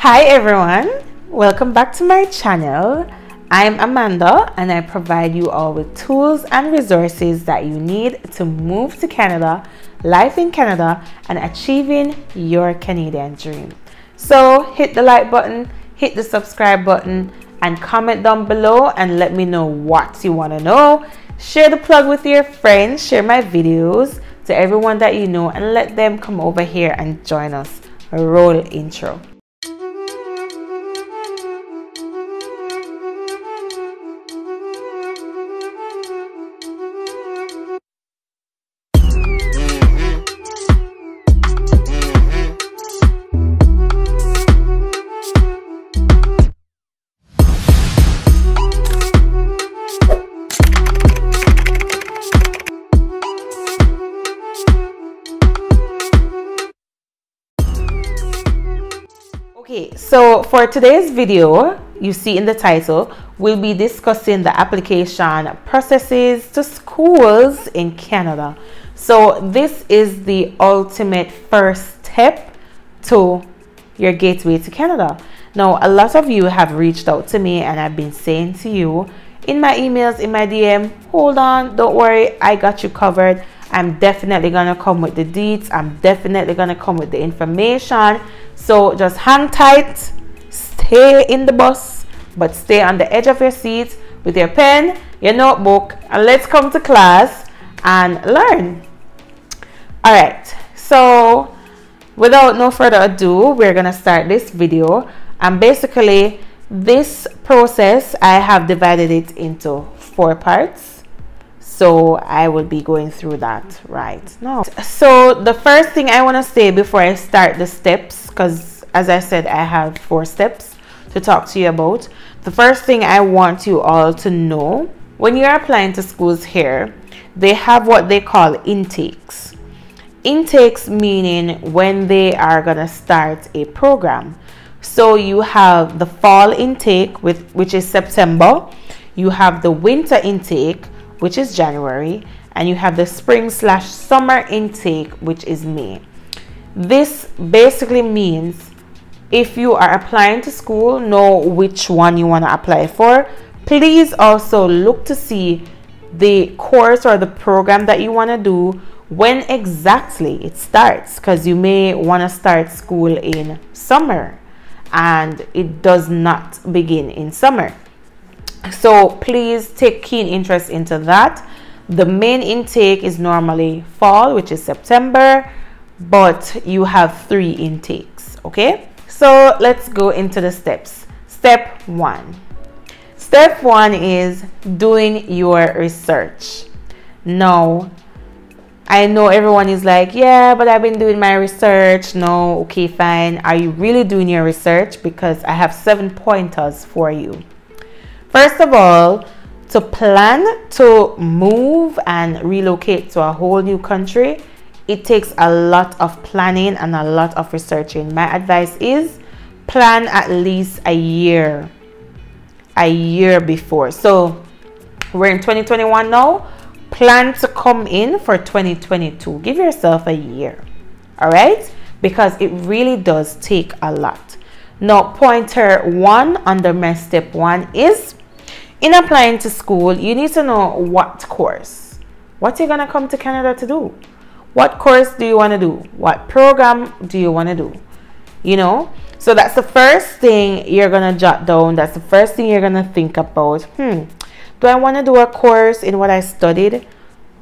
Hi everyone, welcome back to my channel. I'm Amanda and I provide you all with tools and resources that you need to move to Canada, life in Canada, and achieving your Canadian dream. So hit the like button, hit the subscribe button, and comment down below and let me know what you want to know. Share the plug with your friends, share my videos to everyone that you know, and let them come over here and join us. Roll intro. Okay, so for today's video, you see in the title, we'll be discussing the application processes to schools in Canada. So this is the ultimate first step to your gateway to Canada. Now, a lot of you have reached out to me and I've been saying to you in my emails, in my DM, hold on, don't worry, I got you covered. I'm definitely gonna come with the deets. I'm definitely gonna come with the information. So just hang tight, stay in the bus, but stay on the edge of your seat with your pen, your notebook, and let's come to class and learn. All right, so without no further ado, we're gonna start this video. And basically this process, I have divided it into 4 parts. So I will be going through that right now. So the first thing I want to say before I start the steps, because as I said, I have 4 steps to talk to you about. The first thing I want you all to know, when you're applying to schools here, they have what they call intakes. Intakes meaning when they are going to start a program. So you have the fall intake, which is September. You have the winter intake, which is January, and you have the spring/summer intake, which is May. This basically means if you are applying to school, know which one you want to apply for. Please also look to see the course or the program that you want to do, when exactly it starts, because you may want to start school in summer and it does not begin in summer. So please take keen interest into that. The main intake is normally fall, which is September, but you have 3 intakes. Okay, so let's go into the steps. Step 1. Step 1 is doing your research. Now, I know everyone is like, yeah, but I've been doing my research. No, okay, fine. Are you really doing your research? Because I have 7 pointers for you. First of all, to plan to move and relocate to a whole new country, it takes a lot of planning and a lot of researching. My advice is plan at least a year before. So we're in 2021 now. Plan to come in for 2022. Give yourself a year, all right? Because it really does take a lot. Now, pointer 1 under my step 1 is, in applying to school, you need to know what course. What you're going to come to Canada to do. What course do you want to do? What program do you want to do? You know? So that's the first thing you're going to jot down. That's the first thing you're going to think about. Do I want to do a course in what I studied?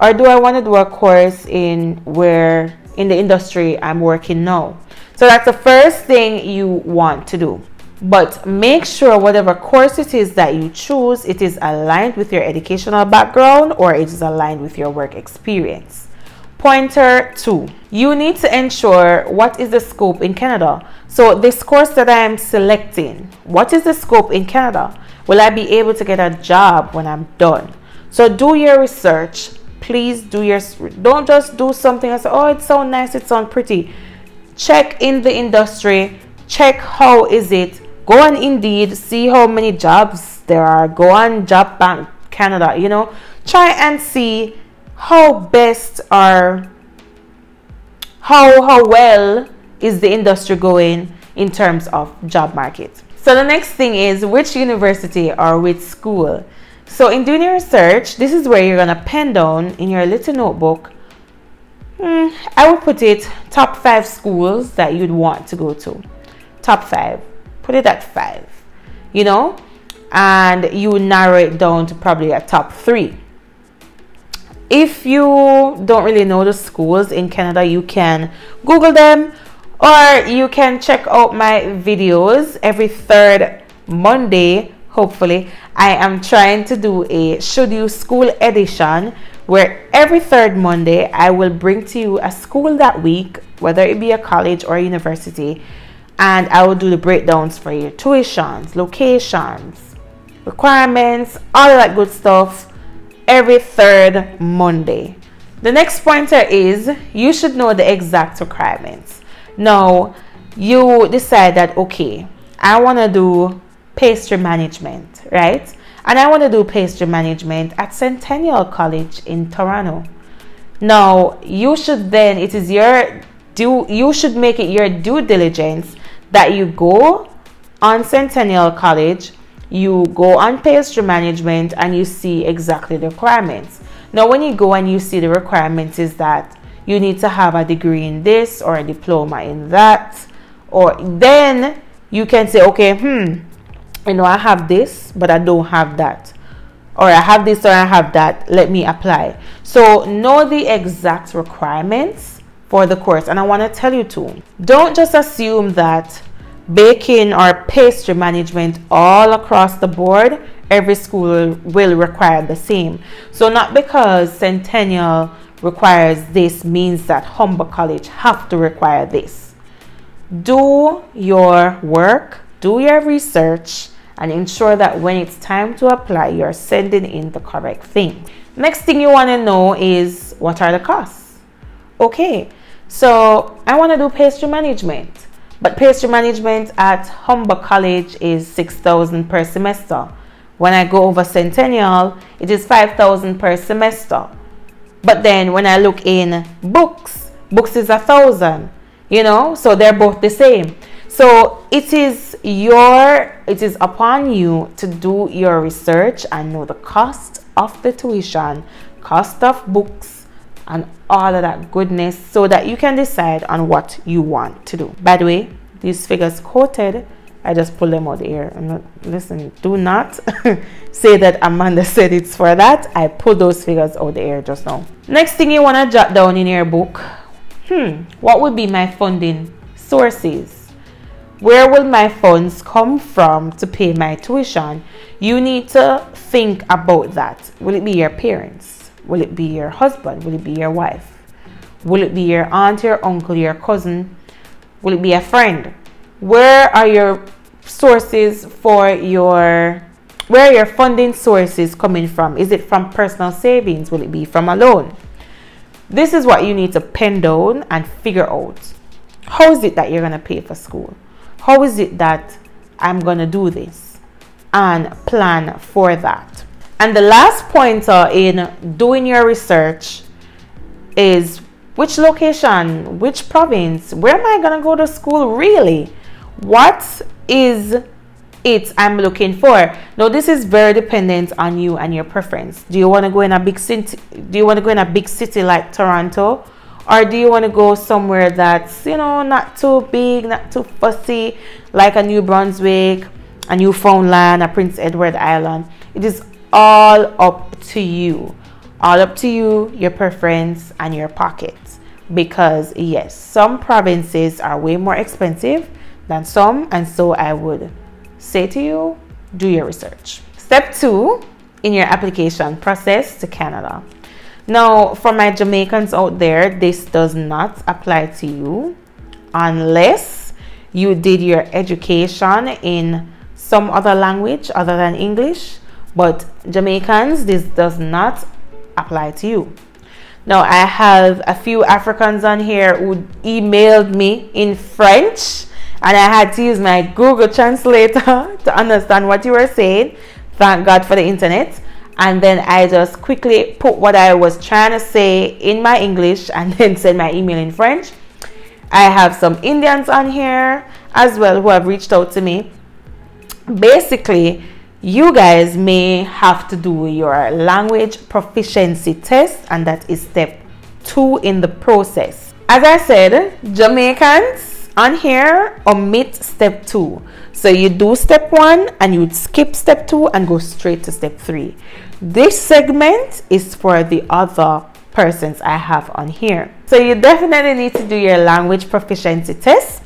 Or do I want to do a course in the industry I'm working now? So that's the first thing you want to do. But make sure whatever course it is that you choose, it is aligned with your educational background or it is aligned with your work experience. Pointer 2. You need to ensure what is the scope in Canada. So this course that I am selecting, what is the scope in Canada? Will I be able to get a job when I'm done? So do your research. Please don't just do something and say, oh, it sounds nice, it sounds pretty. Check in the industry. Check how is it. Go on Indeed, see how many jobs there are. Go on Job Bank Canada, you know. Try and see how best or how well is the industry going in terms of job market. So the next thing is which university or which school. So in doing your research, this is where you're going to pen down in your little notebook. I would put it top 5 schools that you'd want to go to. Top 5. Put it at 5. You know, and you narrow it down to probably a top 3. If you don't really know the schools in Canada, you can Google them, or you can check out my videos every 3rd Monday. Hopefully, I am trying to do a Should You School edition, where every 3rd Monday I will bring to you a school that week, whether it be a college or a university, and I will do the breakdowns for your tuitions, locations, requirements, all of that good stuff every 3rd Monday. The next pointer is you should know the exact requirements. Now, you decide that, okay, I want to do pastry management, right? And I want to do pastry management at Centennial College in Toronto. Now, you should then, you should make it your due diligence that you go on Centennial College, you go on pastry management, and you see exactly the requirements. Now, when you go and you see the requirements is that you need to have a degree in this or a diploma in that, or then you can say, okay, you know, I have this, but I don't have that, or I have this or I have that, let me apply. So know the exact requirements for the course. And I want to tell you too, don't just assume that baking or pastry management all across the board, every school will require the same. So not because Centennial requires this means that Humber College have to require this. Do your work, do your research, and ensure that when it's time to apply, you're sending in the correct thing. Next thing you want to know is, what are the costs? Okay, so I want to do pastry management, but pastry management at Humber College is $6,000 per semester. When I go over Centennial, it is $5,000 per semester. But then when I look in books is $1,000, you know, so they're both the same. So it is upon you to do your research and know the cost of the tuition, cost of books, and all of that goodness, so that you can decide on what you want to do. By the way, these figures quoted, I just pull them out the air. I'm not, listen, do not say that Amanda said it's for that. I pulled those figures out the air just now. Next thing you want to jot down in your book, what would be my funding sources? Where will my funds come from to pay my tuition? You need to think about that. Will it be your parents? Will it be your husband? Will it be your wife? Will it be your aunt, your uncle, your cousin? Will it be a friend? Where are your sources for where are your funding sources coming from? Is it from personal savings? Will it be from a loan? This is what you need to pen down and figure out. How is it that you're going to pay for school? How is it that I'm going to do this? And plan for that. And the last pointer in doing your research is which location, which province, where am I going to go to school really? What is it I'm looking for? Now, this is very dependent on you and your preference. Do you want to go in a big city? Do you want to go in a big city like Toronto? Or do you want to go somewhere that's, you know, not too big, not too fussy, like a New Brunswick, a Newfoundland, a Prince Edward Island? It is all up to you. All up to you, your preference, and your pockets. Because, yes, some provinces are way more expensive than some. And so I would say to you, do your research. Step 2 in your application process to Canada. Now, for my Jamaicans out there, this does not apply to you unless you did your education in some other language other than English. But Jamaicans, this does not apply to you. Now, I have a few Africans on here who emailed me in French, and I had to use my Google Translator to understand what you were saying. Thank God for the internet. And then I just quickly put what I was trying to say in my English and then send my email in French. I have some Indians on here, as well who have reached out to me. Basically, you guys may have to do your language proficiency test, and that is step 2 in the process. As I said, Jamaicans on here omit step 2. So you do step 1 and you would skip step 2 and go straight to step 3. This segment is for the other persons I have on here. So you definitely need to do your language proficiency test.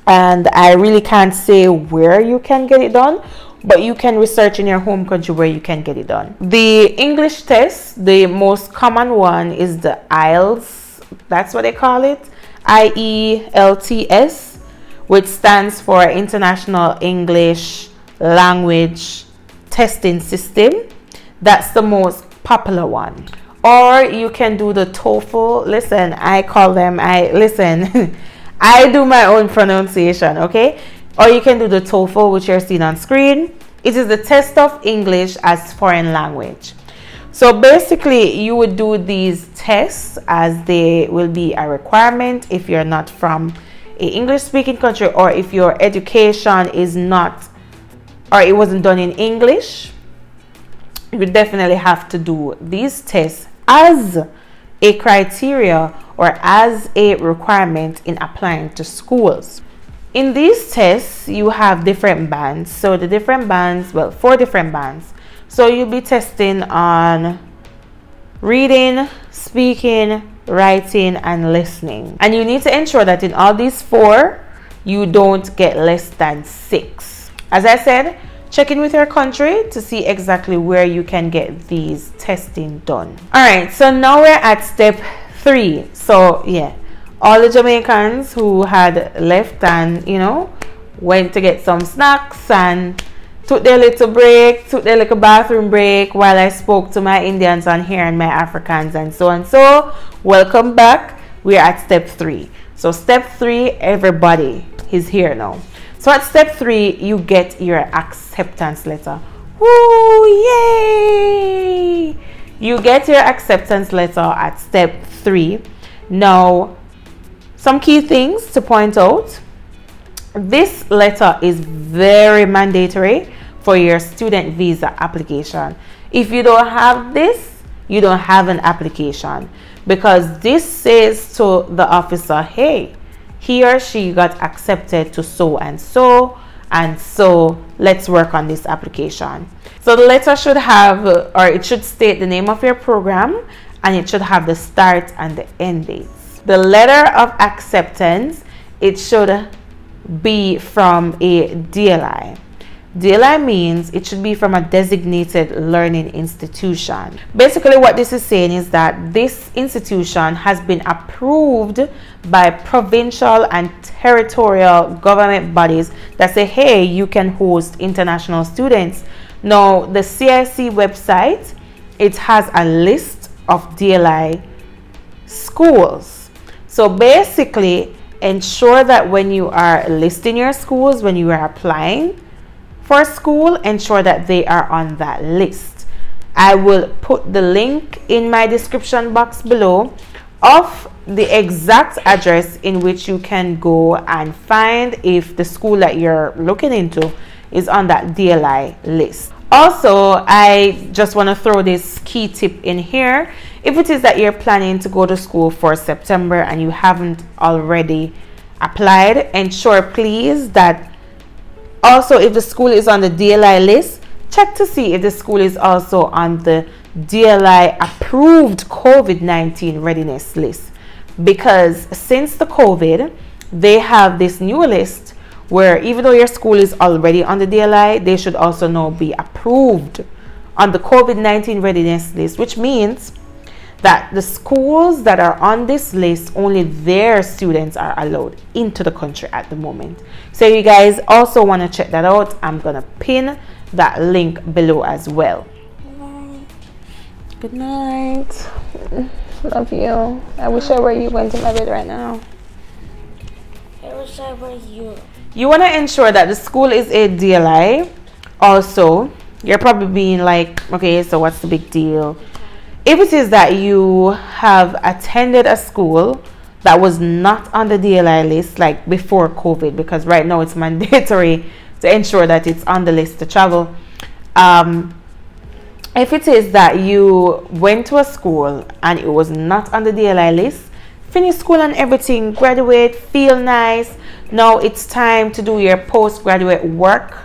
And I really can't say where you can get it done, but you can research in your home country where you can get it done. The English test, the most common one is the IELTS, that's what they call it, IELTS, which stands for International English Language Testing System. That's the most popular one. Or you can do the TOEFL. Listen, I call them, I do my own pronunciation, okay? Or you can do the TOEFL, which you're seeing on screen. It is the test of English as foreign language. So basically, you would do these tests as they will be a requirement if you're not from an English-speaking country, or if your education is not, or it wasn't done in English. You would definitely have to do these tests as a criteria or as a requirement in applying to schools. In these tests, you have different bands. So the different bands, well, 4 different bands. So you'll be testing on reading, speaking, writing, and listening. And you need to ensure that in all these 4, you don't get less than 6. As I said, check in with your country to see exactly where you can get these testing done. All right, so now we're at step 3. So yeah, all the Jamaicans who had left and, you know, went to get some snacks and took their little break, took their little bathroom break while I spoke to my Indians on here and my Africans and so on. So welcome back. We're at step 3. So step 3, everybody is here now. So at step 3, you get your acceptance letter. Woo, yay! You get your acceptance letter at step 3. Now, some key things to point out. This letter is very mandatory for your student visa application. If you don't have this, you don't have an application, because this says to the officer, hey, he or she got accepted to so and so, let's work on this application. So the letter should have, or it should state the name of your program, and it should have the start and the end dates. The letter of acceptance, it should be from a DLI. DLI means it should be from a designated learning institution. Basically what this is saying is that this institution has been approved by provincial and territorial government bodies that say, hey, you can host international students. Now the CIC website, it has a list of DLI schools. So basically, ensure that when you are listing your schools, when you are applying for school, ensure that they are on that list. I will put the link in my description box below of the exact address in which you can go and find if the school that you're looking into is on that DLI list. Also, I just want to throw this key tip in here. If it is that you're planning to go to school for September and you haven't already applied, ensure please that also if the school is on the DLI list, check to see if the school is also on the DLI approved COVID-19 readiness list, because since the COVID, they have this new list where even though your school is already on the DLI, they should also now be approved on the COVID-19 readiness list, which means that the schools that are on this list, only their students are allowed into the country at the moment. So you guys also want to check that out. I'm gonna pin that link below as well. Good night. Love you. I wish I were you going to my bed right now. I wish I were you. You want to ensure that the school is a DLI. Also, you're probably being like, okay, so what's the big deal? If it is that you have attended a school that was not on the DLI list, like before COVID, because right now it's mandatory to ensure that it's on the list to travel. If it is that you went to a school and it was not on the DLI list, finish school and everything, graduate, feel nice. Now it's time to do your postgraduate work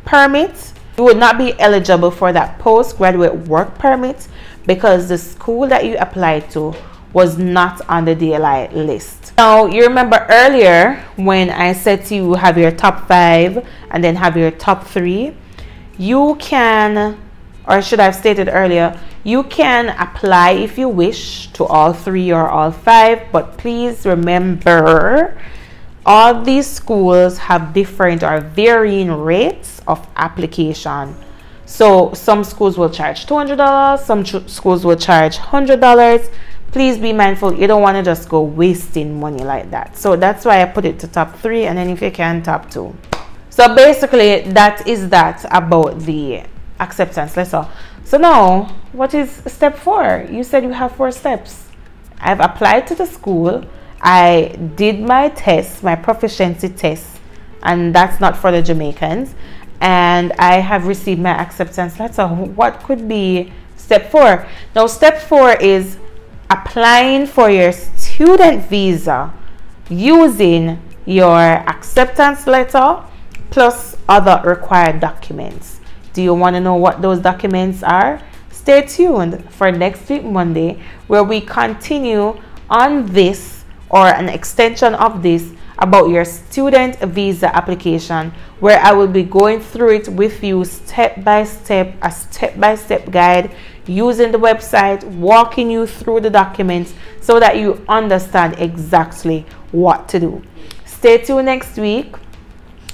permit. You would not be eligible for that postgraduate work permit because the school that you applied to was not on the DLI list. Now, you remember earlier when I said to you have your top 5 and then have your top 3, you can, or should I have stated earlier, you can apply if you wish to all 3 or all 5, but please remember all these schools have different or varying rates of application. So some schools will charge $200, some schools will charge $100. Please be mindful, you don't want to just go wasting money like that. So that's why I put it to top 3, and then if you can, top 2. So basically that is that about the acceptance letter. So now what is step 4? You said you have 4 steps. I've applied to the school, I did my test, my proficiency test, and that's not for the Jamaicans, and I have received my acceptance letter. What could be step 4? Now step 4 is applying for your student visa using your acceptance letter plus other required documents. Do you want to know what those documents are? Stay tuned for next week Monday, where we continue on this, or an extension of this, about your student visa application, where I will be going through it with you step by step, a step-by-step guide using the website, walking you through the documents so that you understand exactly what to do. Stay tuned next week.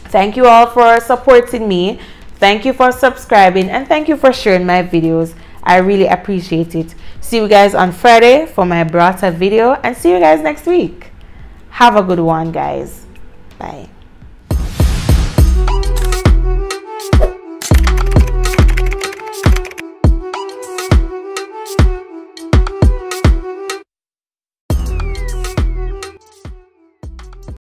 Thank you all for supporting me. Thank you for subscribing, and thank you for sharing my videos. I really appreciate it. See you guys on Friday for my Brata video, and see you guys next week. Have a good one, guys. Bye.